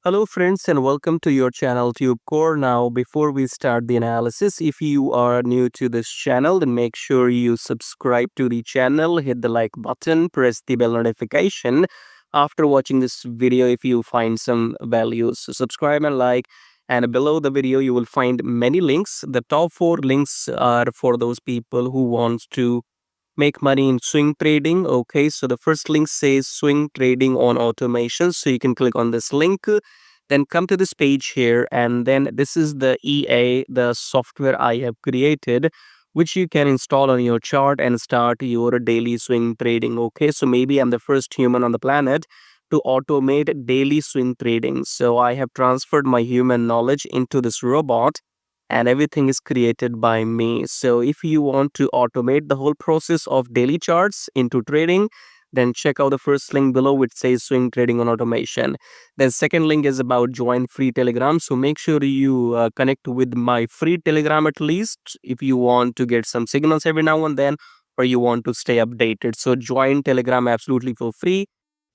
Hello friends and welcome to your channel TubeCore. Now before we start the analysis, if you are new to this channel, then make sure you subscribe to the channel, hit the like button, press the bell notification. After watching this video, if you find some values, so subscribe and like. And below the video, you will find many links. The top 4 links are for those people who wants to make money in swing trading. Okay, so the first link says swing trading on automation, so you can click on this link, then come to this page here, and then this is the the software I have created, which you can install on your chart and start your daily swing trading. Okay, so maybe I'm the first human on the planet to automate daily swing trading, so I have transferred my human knowledge into this robot, and everything is created by me. So if you want to automate the whole process of daily charts into trading, then check out the first link below which says swing trading on automation. Then second link is about join free Telegram. So make sure you connect with my free Telegram at least if you want to get some signals every now and then, or you want to stay updated. So join Telegram absolutely for free.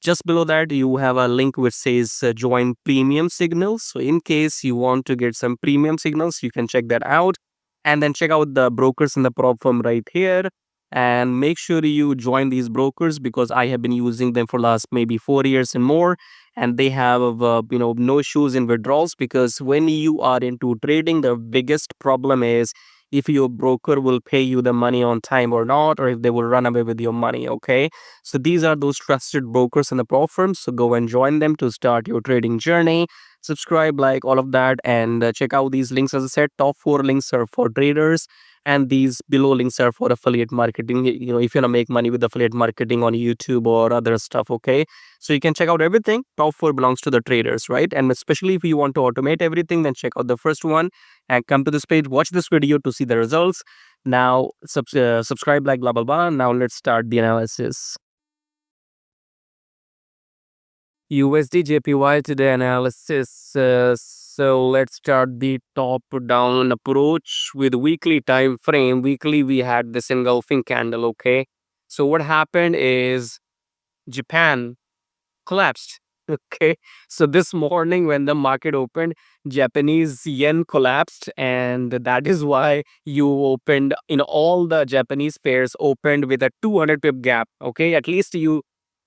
Just below that, you have a link which says join premium signals. So in case you want to get some premium signals, you can check that out. And then check out the brokers in the prop firm right here. And make sure you join these brokers because I have been using them for last maybe 4 years and more. And they have, no issues in withdrawals, because when you are into trading, the biggest problem is if your broker will pay you the money on time or not, or if they will run away with your money. Okay, so these are those trusted brokers in the pro firms. So go and join them to start your trading journey. Subscribe, like all of that, and check out these links. As I said, top 4 links are for traders, and these below links are for affiliate marketing. If you want to make money with affiliate marketing on YouTube or other stuff. Okay, so you can check out everything. Top 4 belongs to the traders, right? And especially if you want to automate everything, then check out the first one and come to this page. Watch this video to see the results. Now subscribe, like blah blah blah. Now let's start the analysis. USDJPY today analysis. So let's start the top down approach with weekly time frame. Weekly, we had this engulfing candle. Okay, so what happened is Japan collapsed. Okay, so this morning when the market opened, Japanese yen collapsed, and that is why you opened in all the Japanese pairs opened with a 200 pip gap. Okay, at least you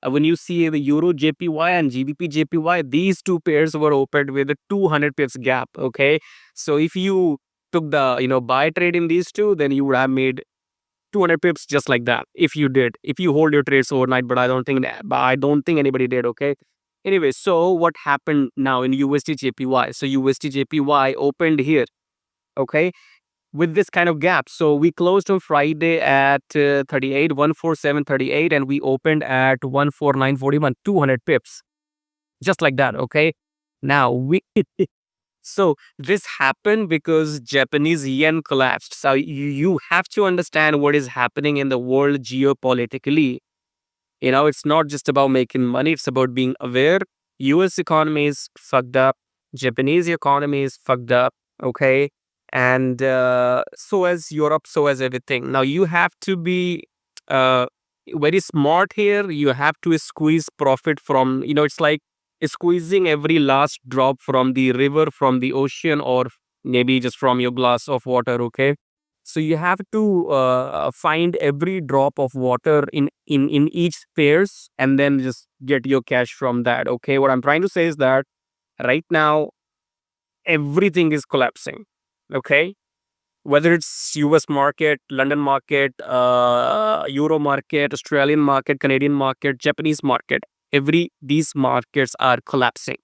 when you see the Euro JPY and GBP JPY, these two pairs were opened with a 200 pips gap. Okay, so if you took the buy trade in these two, then you would have made 200 pips just like that if you hold your trades overnight, but I don't think anybody did. Okay, anyway, so what happened now in USDJPY? So USDJPY opened here, okay, with this kind of gap. So we closed on Friday at 38 147.38, and we opened at 149.41, 200 pips just like that. Okay, now we so this happened because Japanese yen collapsed. So you have to understand what is happening in the world geopolitically. It's not just about making money, it's about being aware. US economy is fucked up, Japanese economy is fucked up, okay? And so as Europe, so as everything. Now you have to be uh, very smart here. You have to squeeze profit from, it's like squeezing every last drop from the river, from the ocean, or maybe just from your glass of water, okay? So you have to find every drop of water in each pairs, and then just get your cash from that. Okay, what I'm trying to say is that right now everything is collapsing. Okay, whether it's US market, London market, Euro market, Australian market, Canadian market, Japanese market, every these markets are collapsing.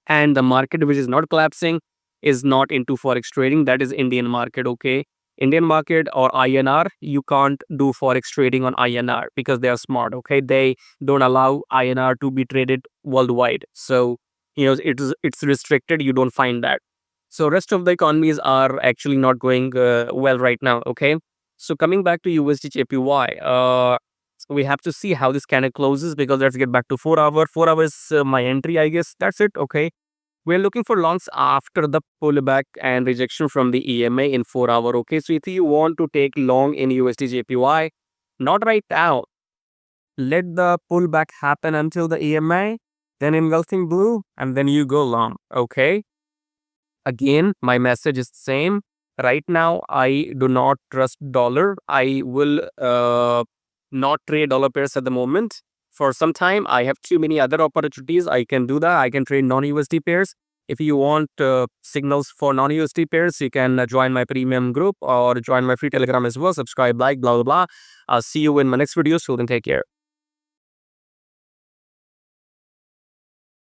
And the market which is not collapsing is not into forex trading. That is Indian market. Okay, Indian market or INR, you can't do forex trading on INR because they are smart. Okay, they don't allow INR to be traded worldwide. So it's restricted. You don't find that. So rest of the economies are actually not going well right now. Okay, so coming back to USDJPY, we have to see how this candle closes, because let's get back to 4 hour. 4 hours my entry, I guess. That's it. Okay, we're looking for longs after the pullback and rejection from the EMA in 4 hour. Okay, so if you want to take long in USDJPY, not right now. Let the pullback happen until the EMA. then engulfing blue, and then you go long. Okay. Again, my message is the same. Right now, I do not trust dollar. I will not trade dollar pairs at the moment. For some time, I have too many other opportunities. I can do that. I can trade non-USD pairs. If you want signals for non-USD pairs, you can join my premium group or join my free Telegram as well. Subscribe, like, blah, blah, blah. I'll see you in my next video. So then take care.